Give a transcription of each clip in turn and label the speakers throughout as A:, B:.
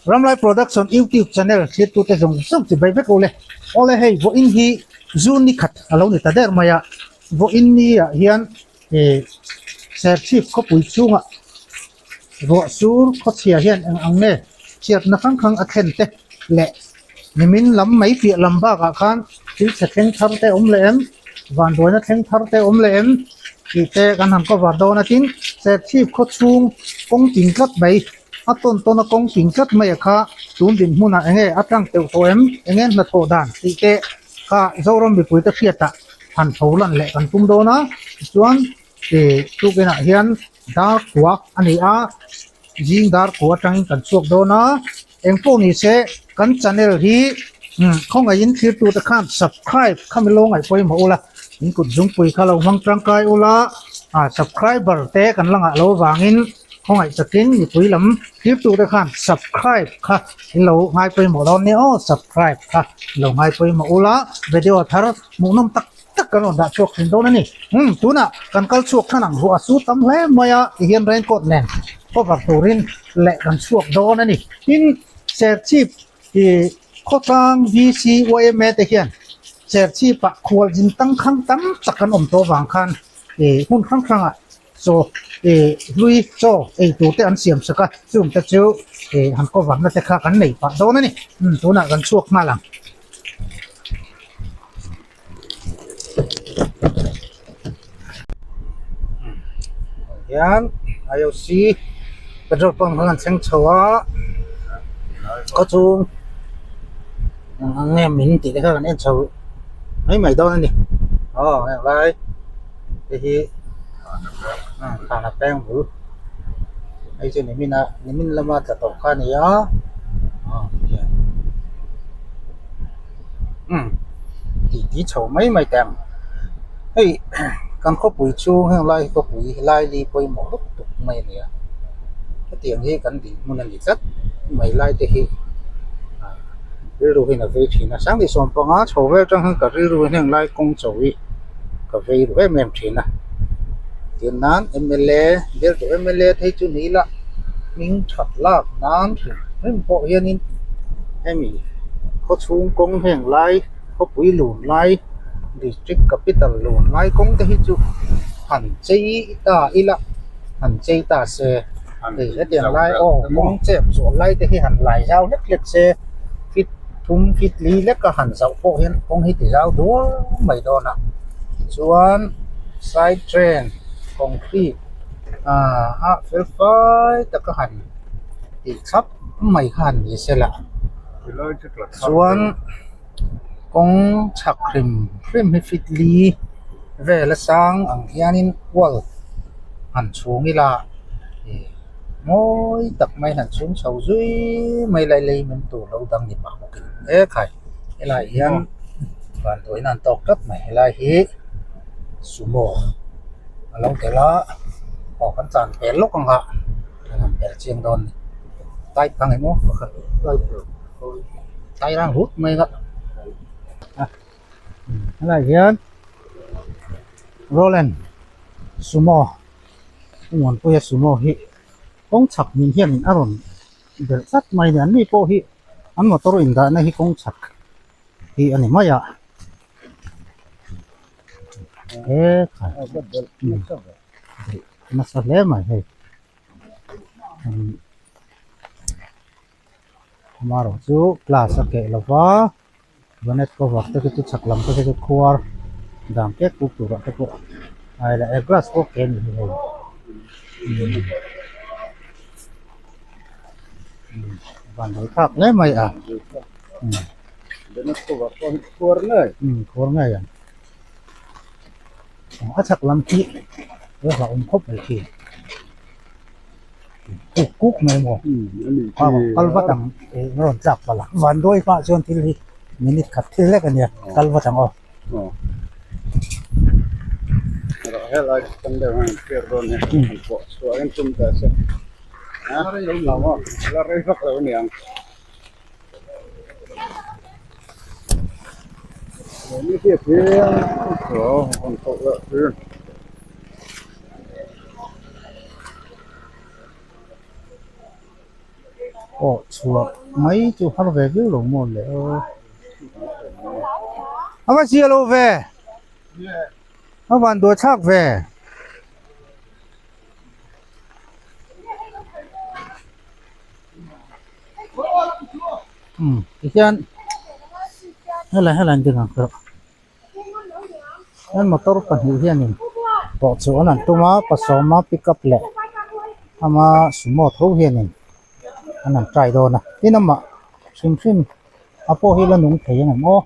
A: Ramlai Production YouTube channel thiết tu te dùng sắp chỉ bay vết ole hey vô in hi zun ni khat alo ni ta der maya vô in ni hian ser chief ko pui chunga ro sur ko chia hian ang ne chiat na khang athen te le nimin lam mai pi lam ba ka khan til se theng thar te le em van do na theng thar te le em ki te kan ham ko wa do na tin ser chief ko chung kong ting kat bai aton to na kong ting kat mai kha tun din huna enge atang te to em enge na tho dan ti te kha zorom bi pui ta khiata han tholan le kan tum do na chuan tu ke na hian dar kuak ani a jing dar ko tang kan chuak do na engpo ni se kan channel hi khong a in thir tu ta khan subscribe khamilong ai poi mo la in kut jung pui khala mang tang kai ula subscriber te kan langa lo wangin khong ai chakin ni pui lam thir tu ta khan subscribe kha in lo ngai poi mo don ni o subscribe kha lo ngai poi mo ula video thar mu nom tak kan on da chuak tin do na ni tuna kan kal chuak thanang hu asu tam hle maya hian rain coat nen ko var turin le kan chuak do na ni in ser chip ki khotang vc wm te hian ser chip pa khwal jin tang khang tam takan om to wang khan hun khang a so lui cho tu te an siam saka chum ta chu han ko war na te kha kan nei pa do na ni tuna kan chuak ma lang yan ayo si petrol pump ngan cheng chawa có chung anh em mình thì cái hơn em chầu mấy mày đâu nè lại thì thằng là bèn bự ấy cho nên mình làm mà tập cái này á thì chầu mấy mày tèm ấy căn có bụi chu hay lại có bụi lại đi bụi mỏ lúc tục mày nè cái tiền gì cần thì muốn làm gì rất mày lại thì rồi là về thì là sáng thì xong bằng á chầu về trong cả rồi hiện lại công chầu ý cả về rồi mềm thì nè tiền nán MLA biết rồi MLA thấy chú ní là mình thật là nán thì mình bỏ yên in em mình có xuống công hiện lại có quỹ lùn lại district capital lùn lại công thấy chú hành chơi ta ý là hành chơi ta xe thì cái tiền lại công chép số lại thì hành lại giao nhất liệt xe thung fit lý lek ka han zau po hian kong hi ti zau do mai do na chuan side train concrete fel fai ta ka han ti khap mai khan ni sela chuan kong chak rim hi fit lý ve la sang ang hianin wall han chungi la mỗi tập may hành xuống sầu dưới mày lại lấy mình tủ lâu đăng nhập một cái thế khai lại hiền và tuổi nan tộc rất mày lại hi sumo lâu cái đó họ vẫn chọn bẻ lúc còn họ làm bẻ chiên đòn tay thằng ấy mua tay đang hút mày đó lại hiền Roland sumo muốn tôi sumo hi công chặt mình hiện aron để sát mày này anh đi po hi anh mà tôi in ra này hi công chặt hi anh mà ya mà sao lẽ mày hay mà rồi chú class cái là vợ vấn đề có vợ tôi cứ chặt làm cái khoa làm cái cục tủ cái cục ai là glass có cái gì bạn đối khác lấy mày nó có khổ này chắc làm chi với họ ông khóc này thì cúc này mà calva tang nó chặt vào lắm bạn đôi pha chôn thì mình cắt thì lấy cái này calva tang
B: rồi lại trong đây hàng kia rồi nè bộ số em chung ta sẽ đúng là mà là rất là nè những cái phía của con cậu lợi phía
A: ồ chùa mấy chú họ về view lồng một lệ họ có gì lâu về họ vẫn đuổi chắc về thì chân hay là đừng ăn cơm anh motor pan hiểu hiền nhìn bỏ chỗ này tôi mà bắt số mà pick up lệ ama sumo thấu hiền nhìn anh làm trai đồ nè thế nào mà sim sim apo hi là nung thấy này mô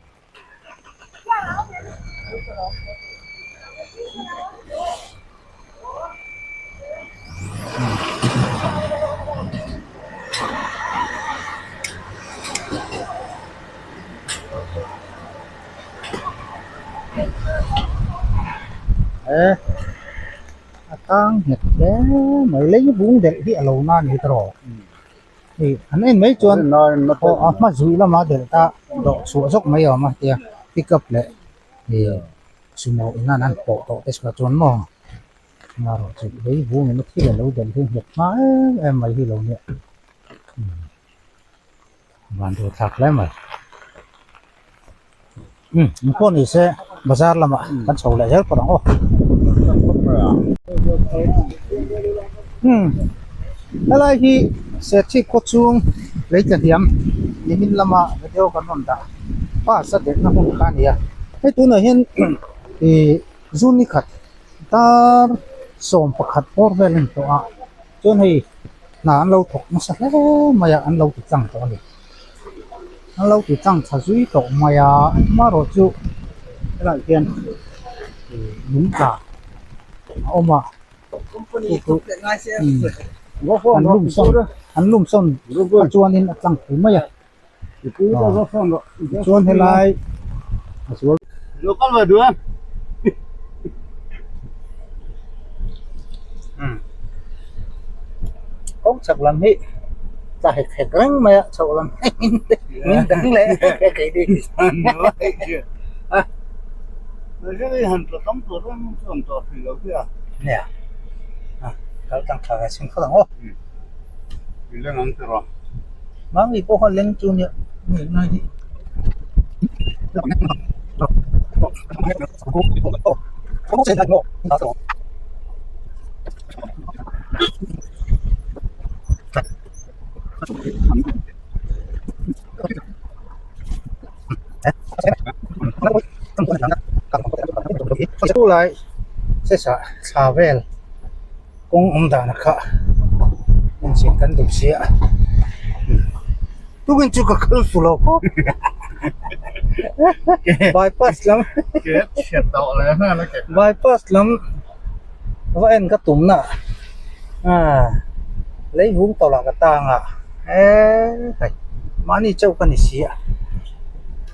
A: ê tăng hết đấy mới lấy cái vốn để đi lâu nan hết rồi thì anh em mấy chuyện mà dùi là mà để ta độ số dốc mấy ở mà tiền pick up lại thì sumo ina nan bộ độ cái số chuẩn mà rồi chỉ lấy vốn nó khi là lâu dần thêm hết mà em mấy thì lâu nhẹ hoàn đồ thật lắm mà những con này sẽ bazar là mà con sầu lại rất có đó cái này thì sẽ chỉ có chung lấy tiền hiểm thì mình làm mà theo cái món đó và sẽ để nó không khăn gì cái túi này hiện thì zun đi khát ta xôm bạc khát por về lên to cho nên là ăn lâu thuộc nó sẽ mà ăn lâu thì chẳng to này ăn lâu thì chẳng thật duy to mà rồi chú cái này hiện thì đúng cả ông mà anh lùm xong chuan in chẳng thấy mấy à chuan thế lại
B: nó có vào được
A: không chắc làm hết ta hết hết răng mà chắc làm mình đắng lẽ cái đi
B: rồi cái hành là tấm tổ đó tấm tổ thì đâu kia
A: nè kalau tang thà xin khó lắm
B: thì lên ăn rồi
A: mang đi po lên chu nhỉ người này đi không sẽ thành ngộ đó rồi Tôi lại sẽ xả về cũng ông ta nó khá nên chỉ cần đủ xía tôi vẫn chưa có khởi phụ lộc bypass lắm
B: cái chết đầu này nó cái
A: bypass lắm và em cái túm nè lấy vốn tàu là cái tang thầy mà đi châu cái này xía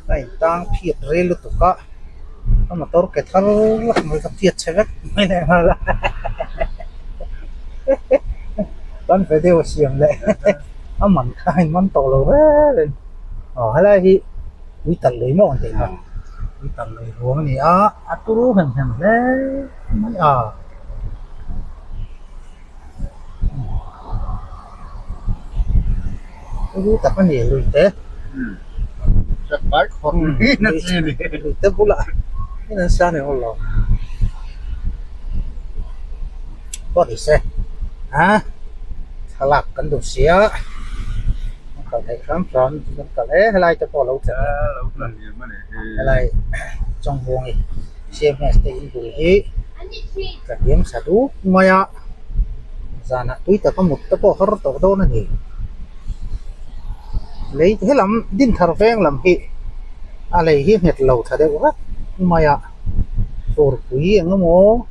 A: cái tang phiệt rê luôn tụi cả mà tôi cái thằng là mới cái phiệt chơi mấy này là con phải theo xiềng lệ mặn khai mặn tổ lầu lên hay là gì quý tần lấy món thì quý tần lấy uống thì tu hình hình đấy mấy quý tần cái gì rồi thế
B: chắc phải không đi nó gì đi
A: thế bố lại cái này sao này không lo có thể xe lạc cần đủ xía có thể khám phá có lẽ hay là cho bỏ lâu hay là trong vùng này xem này thì đủ hết cả điểm sát đủ mà ra nè túi ta có một tập bỏ hết tổ đâu này lấy thế lắm đinh thar veng làm hi lấy hi hết lâu thật đấy quá mà phổ quý anh mô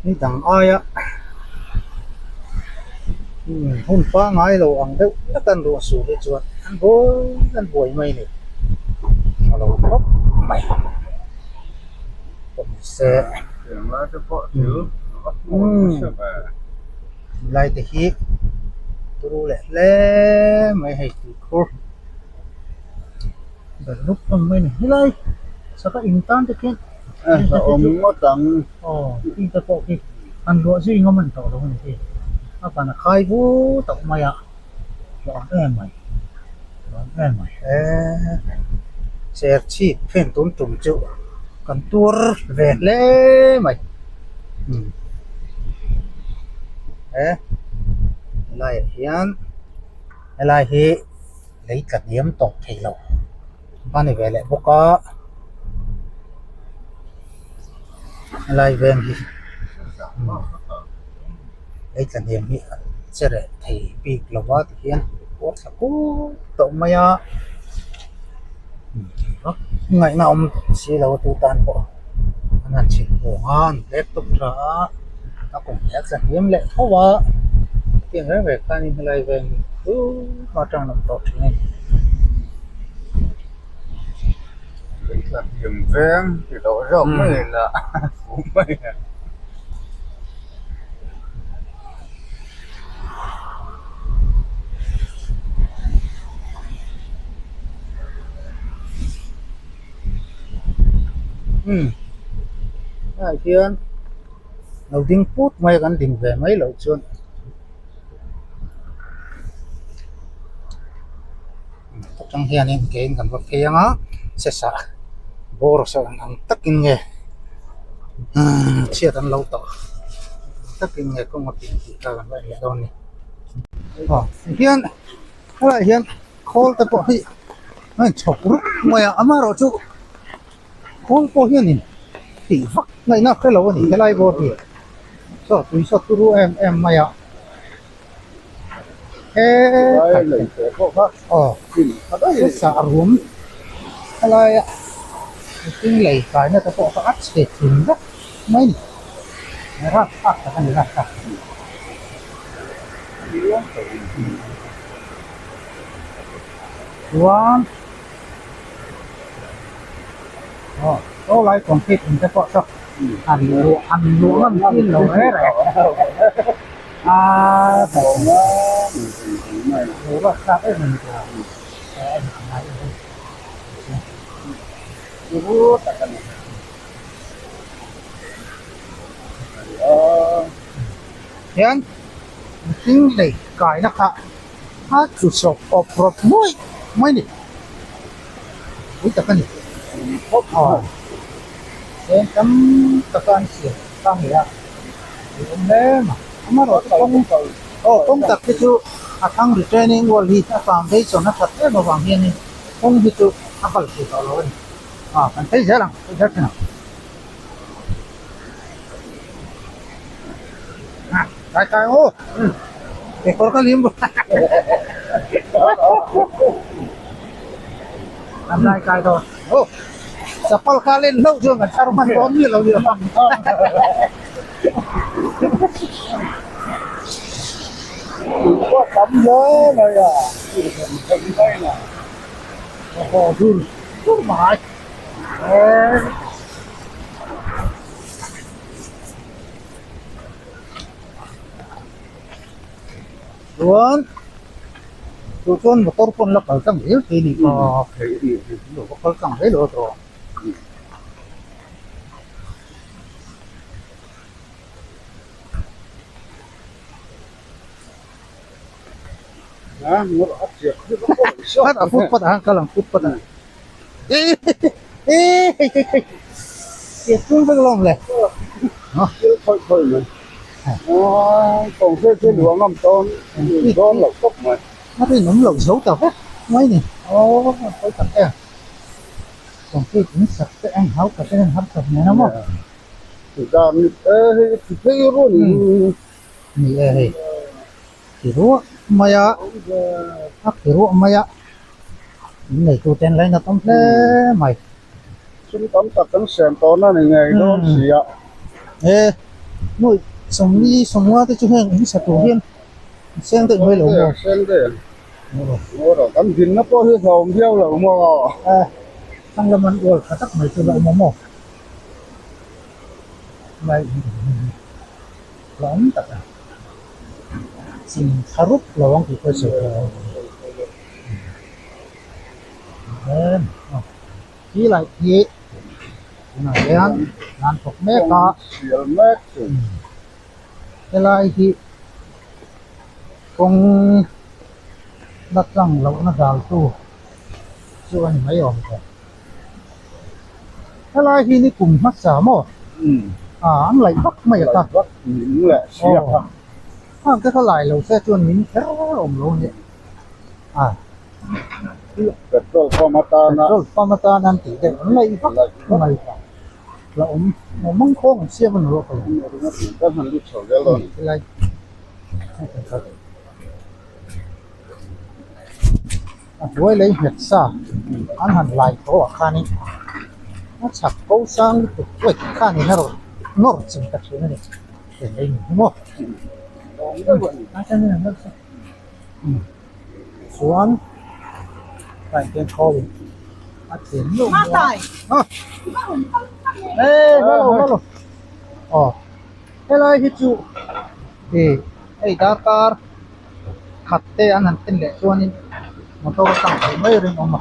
A: นี่ต่างอ้อยหุ่นฟ้าไงเราอังเด็กแล้วกันรัวสูงเลยจวนอันบวยไม่เนี่ยเราปุ๊บไม่ผมเสียไล่แต่ฮีตัวแหละแล้วไม่ให้ติดคอแบบลุกมันไม่เนี่ยไล่สักอินตันตะเกียง
B: ông có tặng
A: khi ta có cái ăn lúa gì ngon mình tỏ đâu này thì nó còn là khai vũ tổng mày ạ bọn em mày xe chi phèn tốn trùng chịu còn tour về lễ mày ê lại hiền lại hi lấy cả điểm tổng thể lộ ban này về lại bốc có lại về thì lấy cả điểm hi sẽ để thì bị lỗ quá thì hiền quá là cú tổng mày à ngày nào ông sẽ lâu tu tan bộ anh chỉ hồ han laptop ra nó cũng hết ra hiếm lệ thấu vợ tiền đấy về cái này lại về vào trong làm tốt này
B: là điểm ven thì đó rộng mới là phú mây
A: thiên đầu tiên phút mấy gắn định về mấy lỗ chuông trong hiền em cái cần vật kia nó sẽ sợ vô rồi sợ ăn tất kinh nghề chia tan lâu tổ tất kinh nghề không một tiền gì cả gần vậy đâu này hiền lại hiền khol tập bộ hi anh chọc rút mày ama rồi chú khol po hiền này thì vắt này nó cái lỗ này cái lai vô thì so tùy so tu em mày ạ
B: đây là cái bộ khác
A: cái xả rúm lai ạ cái lầy cái này ta có ắt sẽ thình rất mấy này ra cái này ra one oh lại còn thịt mình sẽ có sao ăn lúa ăn cái lẩu hết rồi
B: bộ nó
A: lúa là sao đấy mình
B: lúa tại cái này
A: Yan, tinggi kaya naka susok off-road mo ini. Uy, taka ni. Yan, takaan siya. Kaya, problema. Amaro, kung takito atang retraining wali na foundation na pati mo bang yan ni. Kung dito akal ko talo. Kan tayo lang, tayo na. Cái ô để có cái liếm làm lại cái thôi ô sập pha lên lâu chưa mà sao mà có như là gì đâu
B: có tấm nhớ này à tấm đây nè
A: ồ run mãi tuan motor pun lah kalau kang ini kok kalau kang itu tuh
B: mua áp diệt
A: ada footpath kalau footpath itu belum leh
B: thôi thôi mà còn cái lúa ngâm tôm đó là cốc mà
A: nó cái nấm lẩu xấu tao hết mấy nè ô phải thật em còn cái cũng sạch cái ăn háo cả cái ăn hấp sạch này nó không
B: thì ra thì thấy luôn
A: นี่thì rúa mày ạ thì rúa mày ạ này tụi tên lấy nó tóm thế mày
B: chúng tóm tập tấm sèn to nó này ngày đó xì ạ
A: ê nuôi sống đi sống qua tới chỗ hàng cũng sạch tổ tiên xem tự mới lẩu rồi
B: xem đây mua rồi tấm thìn nó có hơi hồng theo là mua
A: thằng lâm ăn uổng cả tắc mấy chỗ lẩu mỏ mày lắm tất cả xin harup lawang thì phải sửa nên chỉ lại gì này đen làm thuộc mét cả
B: mét
A: cái lại thì con đất răng lâu nó gào tu chưa anh mấy ổn rồi thế là khi đi cùng mắt xả mò anh lại bắt mày ta
B: bắt những lệ siap ha
A: cái lại lâu xe chuồn mình thế ổn luôn vậy
B: petrol pamatana
A: rồi pamata nanti deh lại bắt mày là ông mong không xe mình rồi
B: kan handu chogelon
A: lại với lấy huyết sa anh hẳn lại có khăn đi nó sắp câu sang với khăn đi rồi nó chừng cả chuyện này để lấy đúng không anh xem này nó xuống phải cái khâu tiền luôn ê hello hello hichu Dakar khatte an tin le chuan motor tang thei mai ring oma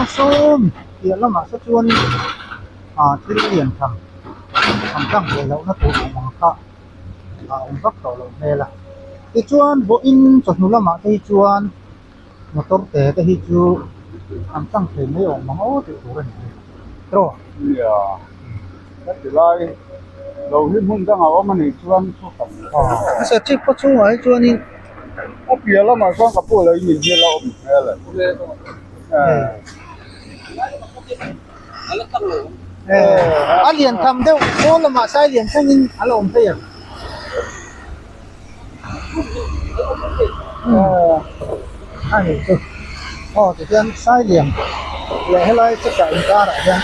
A: som kia lama sa chuan thil lian tham tang le lo na tu ma kha vak to lo mela ti chuan bo in chonu lama ti chuan motor te hi chu tang thei mai om ma o ti tu ren tro
B: ya cái lai đầu hiên hung đang ở mà này chuan số tầm
A: sa chip ko chu ai chuan in
B: ấp bia lắm mà con cặp bồ lấy nhìn bia lâu nghe là
A: alien tham deuh ko lama sai lian thangin alom thei ani chu thì hian sai lian le helai chu ka in ka ra hian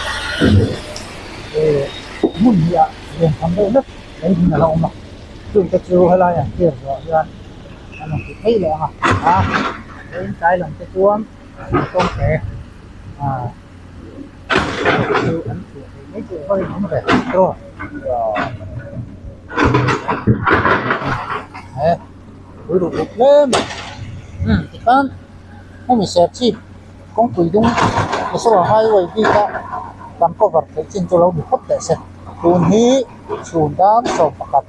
A: mun ya lian tham deuh lek lấy hin alo ma chu ta chu helai kia rồi hian anh thì thấy là đến cái lần cái chuông con sẽ chịu ảnh hưởng mấy chuyện hơi không về rồi cuối đủ được lên thì con không bị sẹp chip con quỷ đúng cái số hai vậy đi cả làm có vật cái trên chỗ lâu bị hấp để xem tuần hí chuồn đám sầu bạc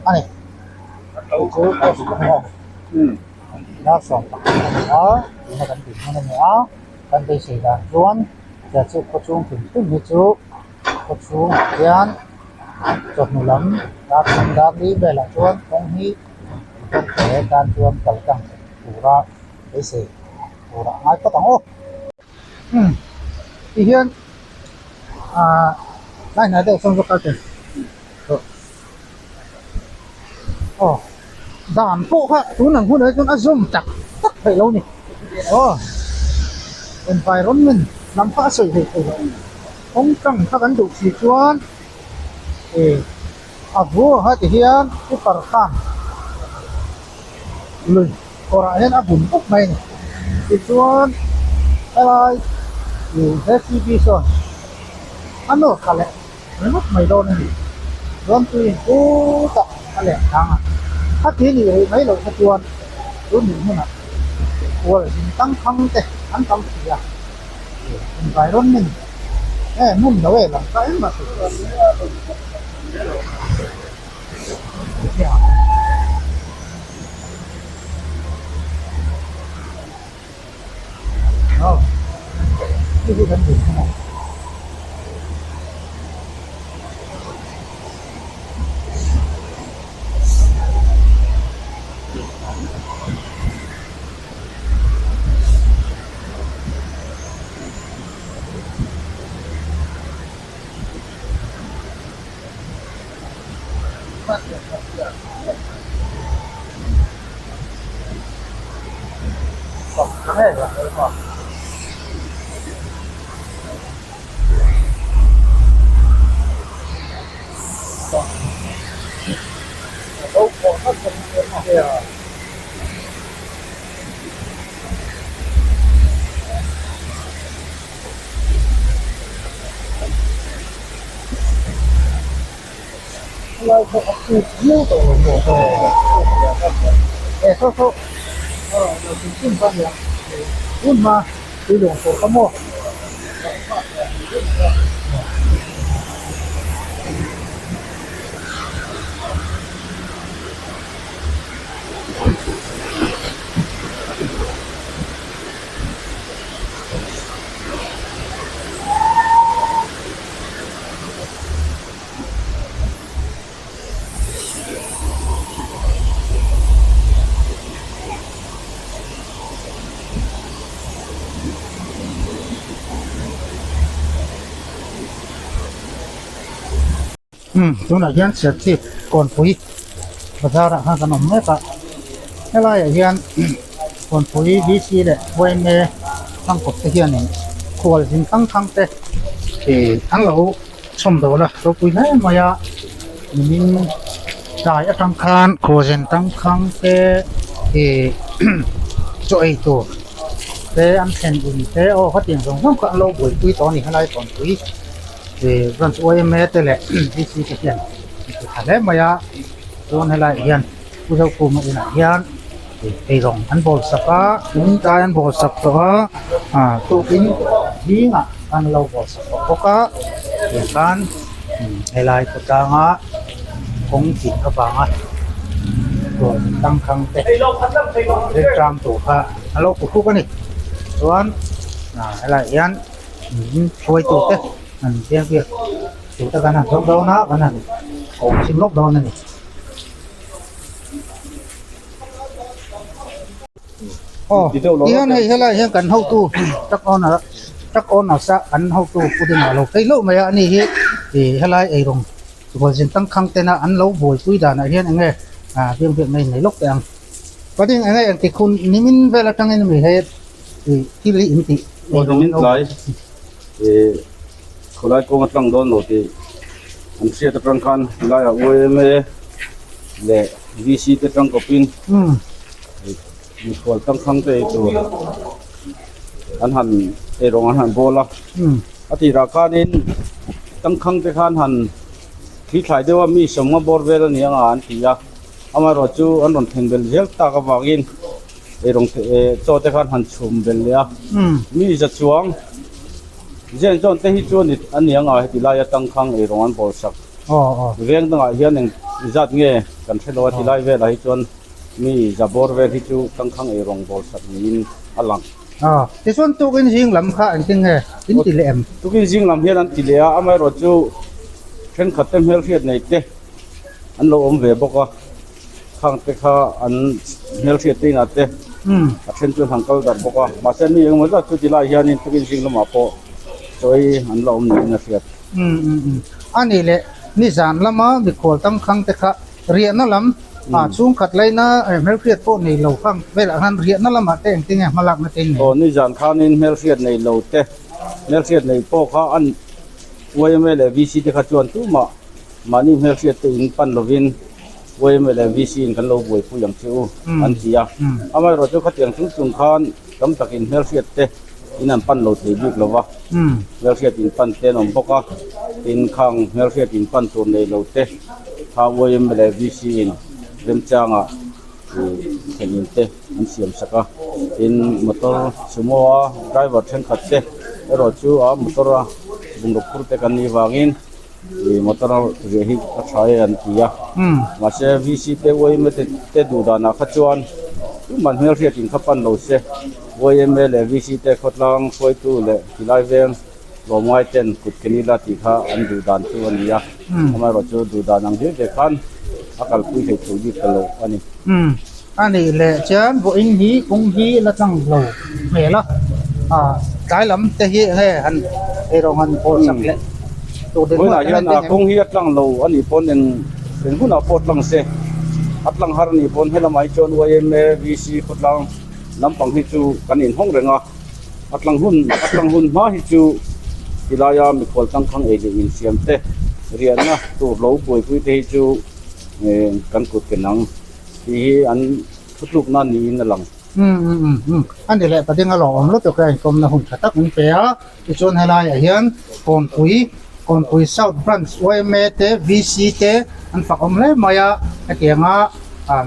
A: anh này chú có sự không nó sống đó nó cần tìm nó nhỏ cần đi xây dựng luôn giờ chú có chung tìm tìm như chú có chung tiền chọn một lắm đã đi về là chuan không hi không thể can chuan cầu căng phủ ra để xây phủ ra ai có tặng ô thì hiện này đều xong rồi cái đàn phụ ha chú nàng hôn đấy chúng ta zoom chặt tất phải lâu nhỉ environment làm phá sợi hệ không căng các ấn độ chỉ chuan vua ha thì hiền cái phần khan lười còn hiện bún bốc này thì chuan ai nhiều recipe rồi ăn được cả lẹ nó mất mày đâu này don tui cố tập cả lẹ thằng hát tiếng gì mấy lần hết chuan tôi nhìn thế nào ủa tăng không thế ăn tăng gì vài đốn mình muốn đâu về làm cái mà cái gì đánh gì không này là cái gì đâu có nó không có nào lại có nhiều tổ một số rồi chúng ta làm un mà đi đường phố có mua ตัวนั้นยันเสียที่ก่อนปุ๋ยภาษาละห้าขนมเนี่ยก็อะไรยันก่อนปุ๋ยวิธีเลยไว้เมื่อตั้งกฎเทียนนี่ควรสินตั้งแต่อันเราชมดูละเราปุ๋ยเนี่ยมายามินได้ตั้งคันควรสินตั้งคันแต่จ่อยตัวแต่อันเช่นอื่นแต่โอ้เขาเตียงสองต้องการเราปุ๋ยตอนนี้อะไรก่อนปุ๋ยรันสวยแม่แต่แหละวิธีเทียนอะไรมายาโดนอะไรยันผู้เฒ่าผู้มาอะไรยันไอ้รองอันบอลสักถึงใจอันบอลสักตัวตัวกินยิ่งอันเราบอลสักก็ก็เรื่องการอะไรก็ต่างคงจิตกระปังตัวตั้งครั้งแต่เรื่องจำตัวค่ะเราคู่กันนี่ส่วนอะไรยันช่วยตัวเต้นั่นเพียงตัวตะกันนะลบดาวนะกันนั่นโอ้ชิมลบดาวนั่นนี่อ๋อที่นั่นให้อะไรให้กันเท่าตู้จักอ่อนสักอันเท่าตู้พูดถึงเราไอ้โลกไม่อันนี้ที่ให้อะไรไอ้ตรงตัวสินตั้งครั้งแต่นะอันเราบ่อยคุยด่านะเห็นไงเพียงในโลกแต่ยังก็ที่ไงอย่างที่คุณนิมิตเวลาทั้งนี้มีเหตุที่ลิอินติ
C: Ôi mình lại khổ lại công tác đón rồi thì anh sẽ tập trung khăn lại ở OM để VC tập trung copin mình khổ tăng khăn thế rồi anh hẳn để rồi anh hẳn vô là thì ra khăn nên tăng khăn thế khăn hẳn khi khai được mi sống mà bor về là nhiều anh thì à ama rồi chú anh còn thành bên dưới ta có vào in để rồi cho thế khăn hẳn chùm bên liền mi rất chuang riêng cho thế hi chuan anh niang à thì lại tăng khăn để rồi anh bor sắc riêng tăng à hiện nên giật nghe cần phải lo thì lại về lại chuan mi giả bor về thì chú tăng khăn để rồi bor sắc min alang
A: thế xuân tôi cái riêng lắm khá anh tiếng nghe tính tỷ lệ em
C: tôi cái riêng làm hiện anh tỷ lệ ama rồi chú khen khát tem health care này thế anh lo về bốc à khang te kha an health care tin ate khen chuan hang kal dar bốc à mà sen ni ang ma chu ti lai hian in tukin jing lama po choi an lo ni na fiat
A: anh lệ ni zan lama mi khol tam khang te kha rian na lam chung khat lai na health care po nei lo khang vela han rian na lama te ting malak na ting
C: o ni zan khan in health care nei lo te health care nei po kha an OML VC te kha chuan tu ma ni health care te in pan lovin OML VC in kan lo boi pu yang chu an tia amai ro chu khatiang chung khan kam takin health care te in an pan lo te bik lova health care in pan te nom boka in khang health care in pan tur nei lo te ha OML VC in rem changa in te an siam saka in motor sumo driver then khat te ro chu a motor bung ro pur te kan ni wangin motor re hi ka thai an tia ma se VC te OML te du da na kha chuan man hmel riat in khapan lo se OML VC te khotlang khoi tu le hilai veng lo mai ten kut keni la ti kha an du dan tu an ya ama ro chu du dan ang de khan akal pui he chu di kalo ani
A: anh lệ chán bộ in hí cũng hí là tăng lâu mẹ lo cái lắm te hi he han ai rong han po sak le to de
C: oi la yan a kong hi atlang lo ani pon en huna pot lang se atlang har ni pon hela mai chon OML VC khotlang lampang hi chu kan in hong renga atlang hun ma hi chu hilaya mi khol tang khang e de in siam te riana tu lo pui te hi chu kan kut kenang hi an thutluk na ni na lang
A: anh lệ ta tiếng lỏm lúc cái công là hùng tắc hùng bé thì chôn hay là hiện còn quý South Branch OML te VC te anh phạt ông lấy mà cái tiếng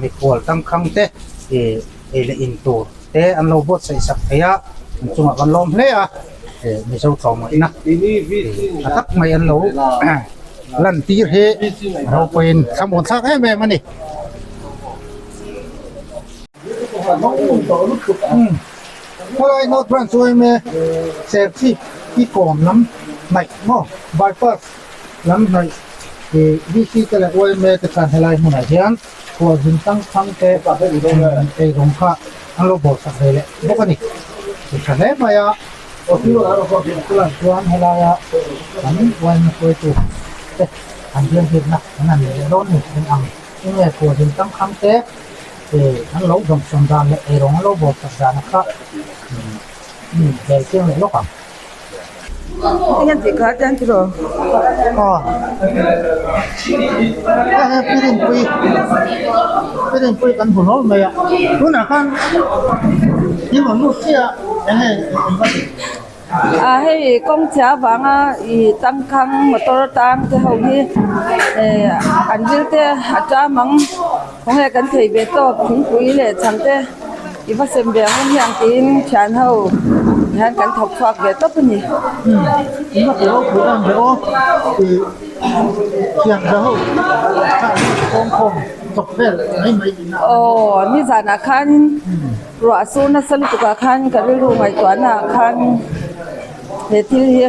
A: mi khol tang khang te thì lệ in tu te anh lâu bớt xây sập thế chung là con lom lấy mi sâu thòng mà ina tắc mày anh lâu lần tí he đâu quên tham một thắc hết mẹ mà nèเพราะไอ้นอตบรันช่วยเมย์เซฟที่ก่อนน้ำไหนเนาะบายพาสน้ำไหนวิธีแต่ละวันเมย์จะการให้ไล่หมดไหนเช่นตัวจินตั้งทั้งเตะกับไอ้รงข้าอันเราบอกสักเลยแหละบอกกันนี่สุดท้ายมาอ่ะโอ้ที่เราเป็นคนละส่วนให้ไล่อ่ะอันนี้วันมาคุยตัว anh riêng việt nè anh làm để đốt này anh ăn cái này của chúng tăng kháng tế thì anh lâu đồng sòng đàn lại để nó lâu bột cả nó khác để riêng này lúc à
D: Yan ti ka tan tro.
A: cái pirin pui kan hunol maya tu nak kan ni manusia ini
D: Hei kong cha wanga I tang khang motor tang te ho hi an jil te ata mang kong he kan thei be to phung pui le chang te I va sem be ngom yang tin chan ho han kan thok phak be to pani
A: ini mah kalau bukan beo di siang jauh kan kong tok bel mai mai dina
D: ni zana khan ro asu na sal tu ka khan ka ru mai to na khan he til hi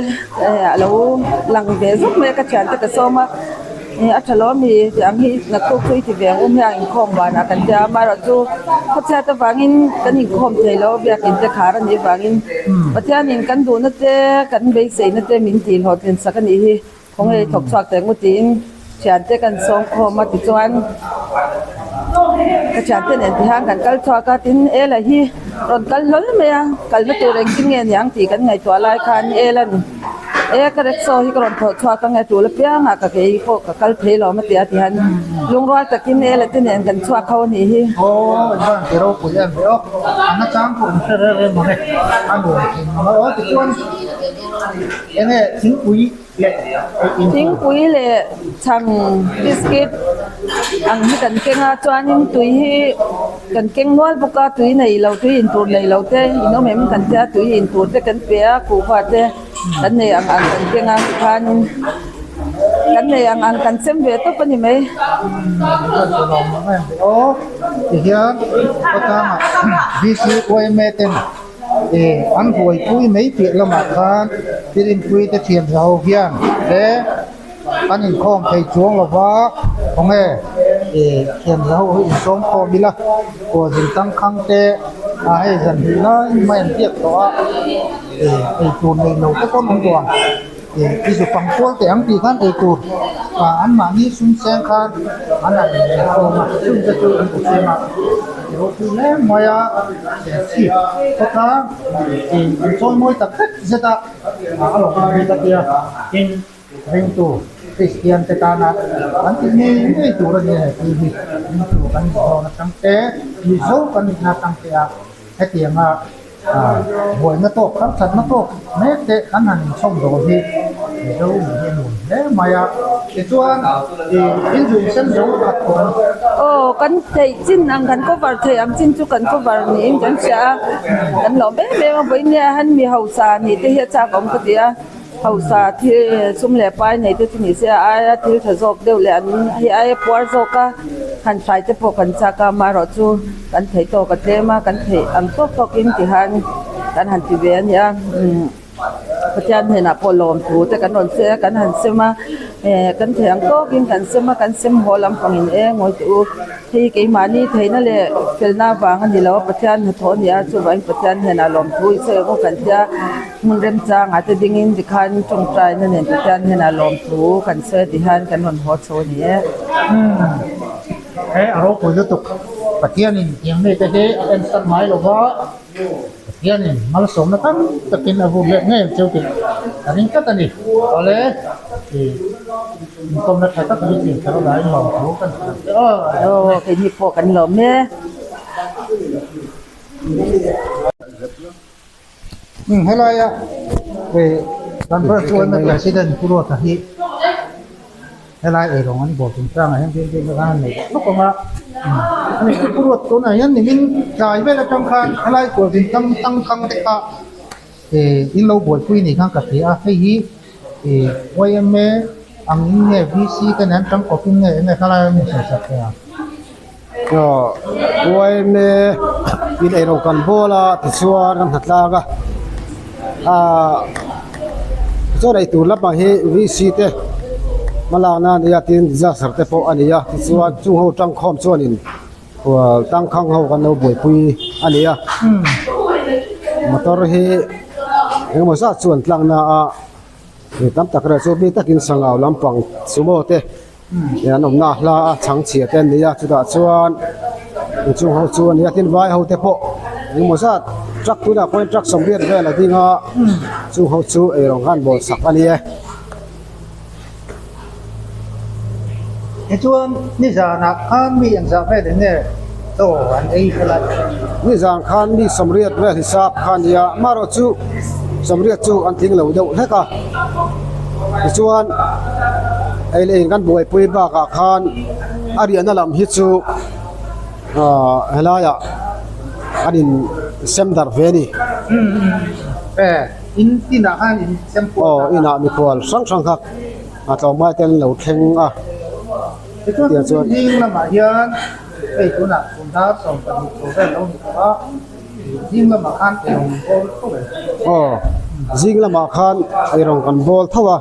D: alo lang be zuk me ka chan te ka so ma a thalo mi yang hi na ko khui ti ve um yang in khom ba na kan ja ma ro chu kho cha ta wangin kan in khom thei lo bia kin te khara ni wangin pathian in kan du na te kan be sei na te min tin ho tin sakan hi khong ei thok chak te ngu tin chan te kan song kho ma ti chuan ka chan te nen ti hang kan kal chwa ka tin e la hi ron kal lol me ya kal na tu reng kin ngen yang ti kan ngai twa lai khan e lan ka rek so hi ron tho chwa ka ngai tu la pya nga ka ke ko ka kal the lo ma ti a ti han lung ro ta kin e la tin nen kan chwa kho ni hi
A: kan pero puyan beo anak campur serere mana anu mau tu cuan ini sing ui le
D: ting pui le chang biscuit ang hi kan kenga chuanin tui hi kan keng nual buka tui nei lo tui in tur nei lo te ino mem kan ta tui in tur te kan pe ku pha te kan nei ang kan kenga khan kan nei ang kan sem ve to pani mai
A: oh hian kota ma bisi oi meten an hoi pui mấy việc lama khan pirin pui te thiam rau hian le an in khom thei chuang lo wa ong thiam rau hi in som kho bila ko jin tang khang te ai dần na mai tiek to tu nei lo te kon ong doang isu pangpol te ang ti khan tu an ma ni sun sen khan an an ko ma sun te tu an se ma ro tu le maya si ko ta in choi moi tak tak zeta alo ni ta tia in ring tu Christian te ta na an ti ni tu ra ni ti ni tu kan ho na tang te ni zo kan na tang te a he ti nga buổi nó tốt khắp thật nó tốt nét tệ khán hành xong rồi thì đâu mình buồn đấy mà thì chuan thì in dùng sân dấu thật còn
D: kan thei chin ang kan ko var thei am chin chu kan ko var ni in kan cha kan lo be be ma boin ya han mi hausa ni te hi cha kom ka tia hausa thi sum le pai nei te ni se a thil tha jok deu le an hi ai por zoka han sai te po kan cha ka ma ro chu kan thei to ka te ma kan thei ang tok tok in ti han kan han ti ve ya pathian he na polom thu te kan on se kan han se ma kan thei ang tok in kan se ma kan sem holam pangin ngoi tu thi ke mani thei na le felna wang ani lo pathian ha thon ya chu wang pathian he na lom thu se ko kan cha mun rem chang ate dingin dikhan chung trai na nen pathian he na lom thu kan se ti han kan hon ho cho ni
A: aro ko lu tuk patian in yang ne te he an san mai lo wa patian in mal som na kan takin abu le nge cheu ti anin ka tani ole kom na thata ka ni ka la lo ko kan
D: ke ni po kan lom me
A: hello ya kan chuan na president puro ta hi helai rong an bo tung trang han tin tin ka nei no ko ma ani puro to na yan ni min kai ve la tang khan helai ko din tang khang te ka in lo boi pui ni khang ka ti a hei hi YMA ang nge VC ka nan tang ko pin nge khala ni sa sa ya
B: YMA in ai ro kan bola ti chuan kan hatla ga cho dai tu la bang he VC te malana ya tin disaster te po ania ti chuan chung ho tang khom chuan in tang khang ho kan no boi pui ania motor he engmo sa chuan tlang na thì tắm tắc ra số bi tắc in sang ảo làm bằng sumo te ya nom na la chang chia ten ni ya chu da chuan chung ho chuan ya tin vai ho te po nhưng mà sao truck tu da point truck som riat ve la dinga chung ho chu e rong han bol sak ani e
A: cái chuan ni giờ nạp khan mi anh giờ về đến nè to anh ấy phải là
B: ni jang khan ni som riat ve hisab khan ya maro chu som riat chu an thing lo deuh heka chuan ai le kan boi pui ba ka khan ari ana lam hi chu helaya anin semdar veni
A: in tin là anh in xem
B: o ina mi kwal sang sang khak a tlaw mai ten lo thleng a
A: cái chuan riêng là mà hiền cái chỗ nào cũng đã xong tận số về lâu nữa riêng là mà khan thì không
B: o jing lama khan ai rong kan bol thawa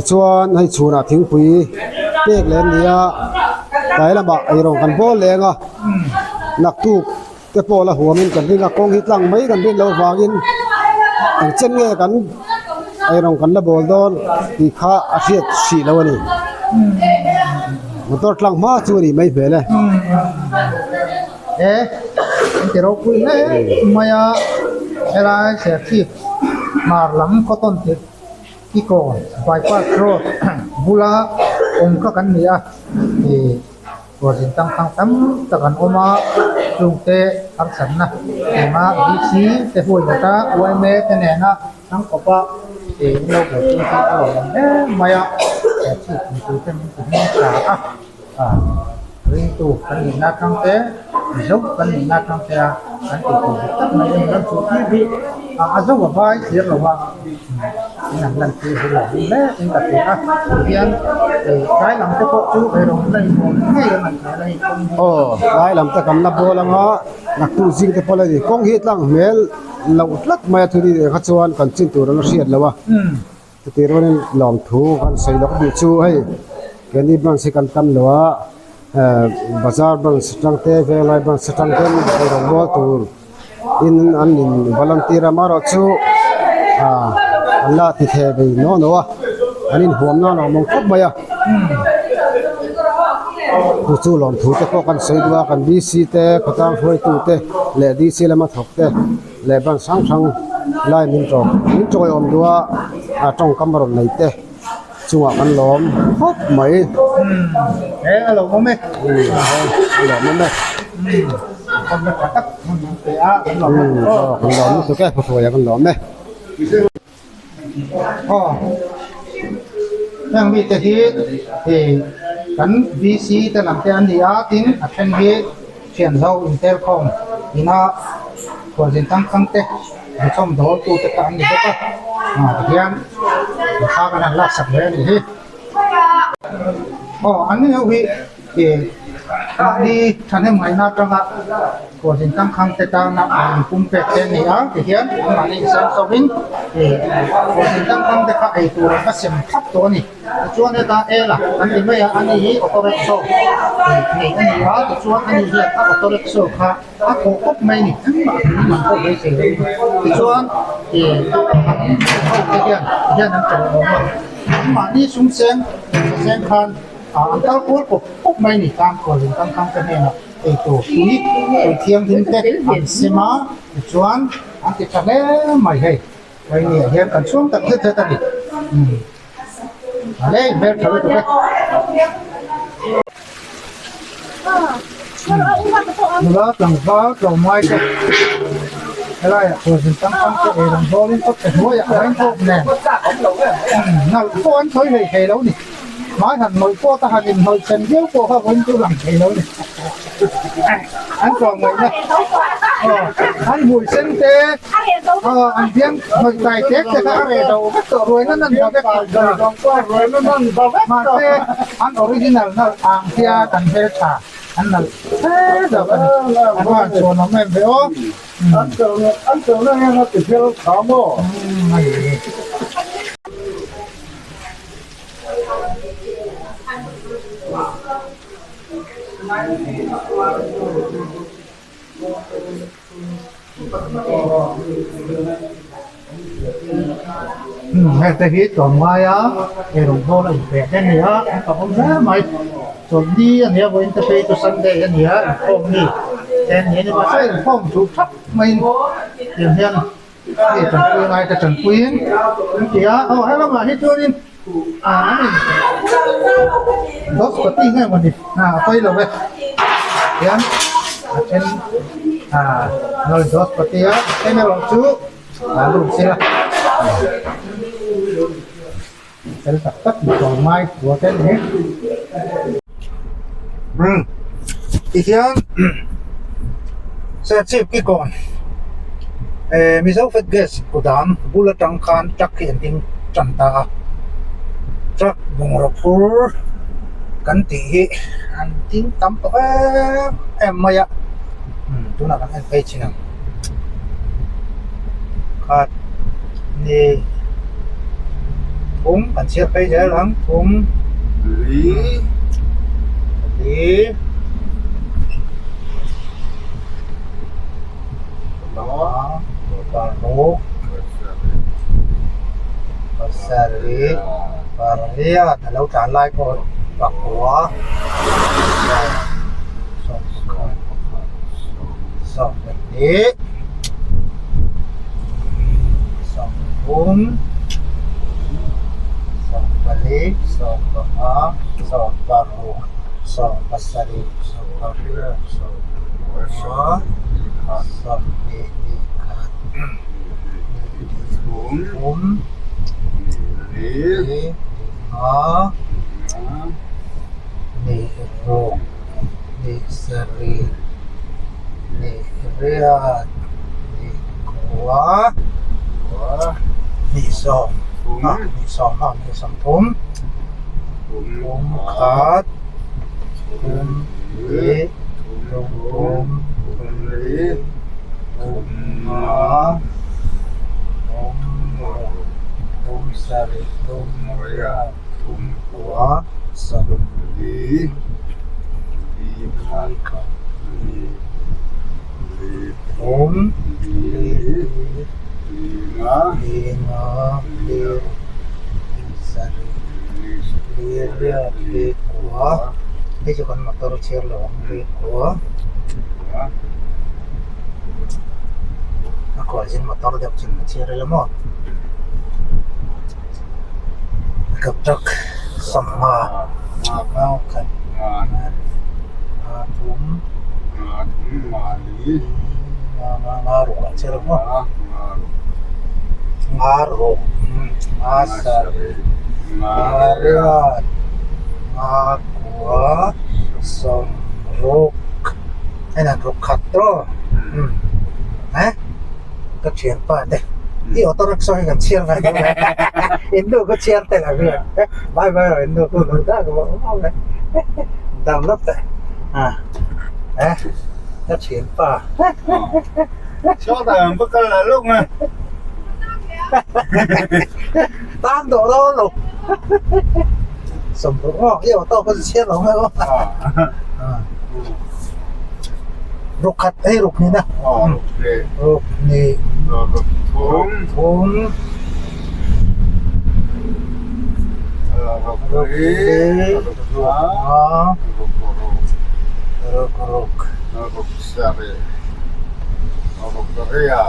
B: chuan hai chuna thing pui pek len nia tai lama ai rong kan bol lenga nak tu te po la huamin kan ringa kong hitlang mai kan rin lo wangin ang chen nge kan ai rong kan la bol don ti kha a hiat si lo ani motor tlang ma chu ni mai bele
A: anh chỉ đâu quên đấy maya era sẽ kịp mà lắm có tôn thiệt cái cổ vài qua rồi bula ông các anh nia thì của dân tăng tăng tắm tất cả ông dùng tệ ăn sẵn nè thì mà đi xí để hồi người ta quay mê thế này nè tăng có ba thì lâu của chúng ta ở làm đấy maya sẽ kịp từ trên cũng cả riêng tu kan ni na kang te zok kan ni na kang te kan ti ko tak na yung ran chu ti bi azo wa bai sir lo wa nan lan ti hu la le in ka ti a hian cái làm cái bộ chú về rồi đây một ngay là mình phải đây
B: o lai lam ta kan la bol anga nak tu jing te pala ni kong hit lang mel lo tlat mai thu di kha chuan kan chin tur na riat lawa ti ron lom thu kan sei lok bi chu hei kan ni bang se kan tam lowa bazar bang strang te ve lai bang strang te ni ro bo tur in an in volunteer amaro chu Allah ti the be no no anin huam na no mong khop baya tu chu lom thu te ko kan sei dua kan bi si te khatang phoi tu te le di si lama thok te le ban sang sang lai min troi om dua a tong kamaron nei te chunga kan lom khop mai
A: alo mo me
B: lom me
A: con nó cắt cái á con
B: lom tu ke phoi kan lom me
A: yang bị thì cắn VC ta làm cái anh đi á tính ở trên cái chuyển giao Intercom thì nó của dân tăng tăng tệ trong đó tu tất cả những cái thì anh sao cái này là sắp đến thì anh ấy huy thì đi thành em ngày nào trong của dân tăng khang tệ ta nạp cùng về trên này á thì hiện mà đi xem sau bình thì của dân tăng khang tệ cái tu là cái xem thấpตัวนี่ช่วงนี้ตาlà anh đi mấy anh đi ởตัวเล็กโซ่thì anh đi á thìช่วงanh đi hiện ởตัวเล็กโซ่ค่ะอ่ะโคกไม่นี่ทั้งหมดมันก็ไม่เสียthìช่วงthìเข้าไปเรียนนั่งจบมานี่ซุ้มเซนคันอันตรายปุ๊บไม่นี่ตามคนตั้งคำกันเนี่ยนะไอ้ตัวนี้เทียมทิ้งเด็กอันเสมาช่วงอันที่ทะเลไม่ให้ไว้เนี่ยเห็นกันช่วงตัดเท่านี้อะไรเบลทะเลตัวเล็กแล้วหลังฟ้าเราไม่ใช่อะไรอ่ะคนตั้งคำกันเองหลังฟ้าลิ้นก็เป็นหัวอย่างไรพวกเนี่ยนั่นพวกอันเคยเห็นแล้วนี่nói thành nội cô ta hành hồi chân thiếu cô ha vẫn cứ làm thầy luôn anh còn người này anh mùi sinh tê anh tiếng hồi tài tết thì các rể đầu bắt tổ rồi nó nâng vào cái rồi còn qua rồi nó nâng vào cái mà tê anh original nó hàng kia cần phê trả anh là thế giờ anh hoàn số nó mềm phải không anh tưởng nó nghe nó từ theo khó mồ Ngay từ khi tuần mai á, thì đồng hồ là về cái này á, còn không ra mày tuần đi anh nhớ với interface to Sunday anh nhớ không đi, anh nhớ nhưng mà sai không chụp thấp mình tiền hiện thì trần quyên ai cái trần quyên thì á, hay lắm mà hết chưa đi, anh đó có tiếng ngay mà đi, quay lại về, anh trên rồi đó có tiếng, cái này là chú, lúc xưa sẽ tập tất còn mai của cái này thì hiện sẽ chip cái con mình sẽ phải guess của đám bula trăng khan chắc hiện tin chân ta chắc bùng rập phur cắn tỉ anh tin tắm to em mày ạ tôi nào anh phải chỉ nào cắt nè bạn chia bây giờ lắm lý đó và nô và sari và lia là lâu trả lại của bạc của xong đi xong balik, so baha, so baru, so basari, so baru, so so dilihat, niru, nisari, niriat, nikwa, nisom. Nisom pum kat li li ma sari ria wa sabun li kat li lima li kuah ini juga motor chair loh li kuah aku izin motor dia cuma chair lemot keprak sama mau kan mali ngaruh chair lemot ngaruh asar Mariat Aqua Somruk hay là rục khát đó cái chuyện phải đây đi ô tô rickshaw hay gần chiên này Indo có chiên tay là việc bye bye rồi Indo có người ta có không đấy đau lắm đấy cái chuyện phải
C: cho thằng bất cứ là lúc này
A: tam độ đó lục sầm rục yêu tao có chiên lắm hay không rục khát ấy rục này nè rục này thốn rục đi rục
C: sari ruk ria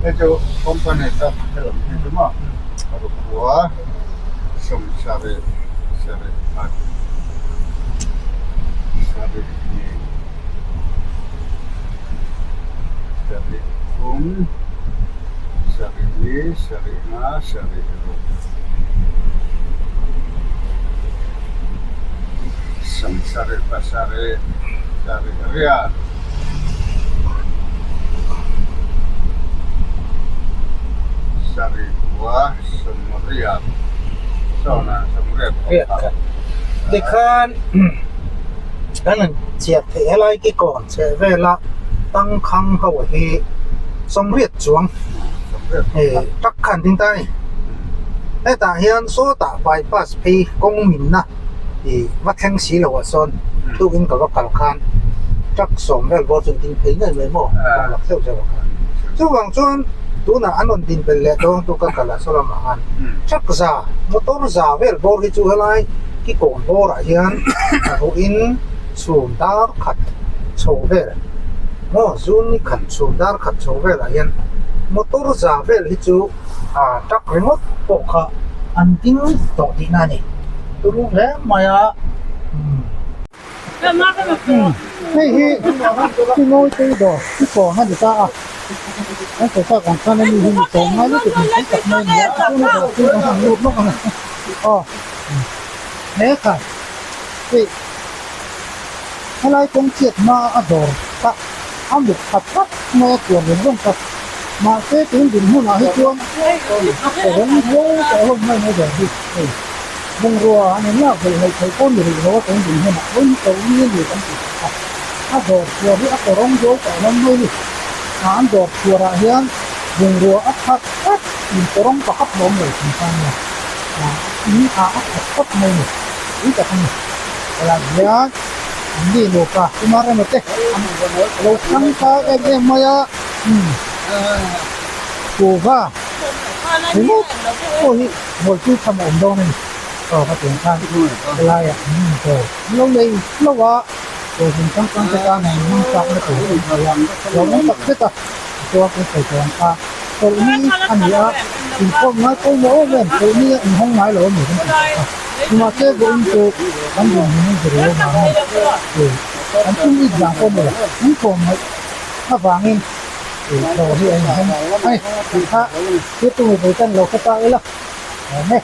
C: itu company tak film itu mah ruk kuah sari sari sari pasare sari ria sari kuah semeriat sona semeriat
A: thì khan cái này chia thể lại cái con sẽ về là tăng khang hậu thì song riết xuống thì chắc khăn tiếng tayแต่ hiện số ta bypass pay công民na thì vắt thanh xí là what son thu in cả các khăn chắc sống về vô trình tình thấy người mới mò hoặc theo cho khăn chứ bằng chuan tu na anon din bel le dong tu ka kala solama an chak za motor za vel bor hi chu helai ki kon bor a hian vo in chum dar khat chho vel mo zun ni khat chum dar khat chho vel a hian motor za vel hi chu a tak remote po kha an ding to di na ni tu lu le maya hey hey tu noi tu do ki ko ha di ta a anh phải sao còn con em nhìn sống ngay lúc mình thấy tập này nhá tôi nó đầu tiên nó hàng lụt nó còn này thế cả thì hôm nay công chuyện mà ở đó ta ăn được thật tất nghe chuyện đến không thật mà cái tiếng đình hôm nào hết chuông để đến vô cái hôm nay mới được đi vùng rùa anh em là phải con người nó tiếng đình hôm nào vẫn tự nhiên gì cũng thật ở đó rồi đi ở đó rong vô cái năm mươi an dot pura hian vùng rùa ắt hắt ắt nhìn torong pa hấp bom rồi chúng ta nè ini ắt hấp này ini cái này là ya ini lo ka kemarin itu lo kan ka em maya coba ini oh ini mau tu sama om dong ini cái tiếng than là ya rồi lâu đây lâu quá rồi chúng ta cái này mình chọn cái tuổi rồi nó tập hết à cho cái thời gian ta rồi ini anh ya mình không nói câu nói lên rồi ini mình không nói lỗi mình nhưng mà cái vốn của anh dùng những cái điều mà rồi anh không biết rằng con này không còn mấy nó vàng in rồi thì anh không hay thì ta tiếp tục với chân lầu cái ta ấy là này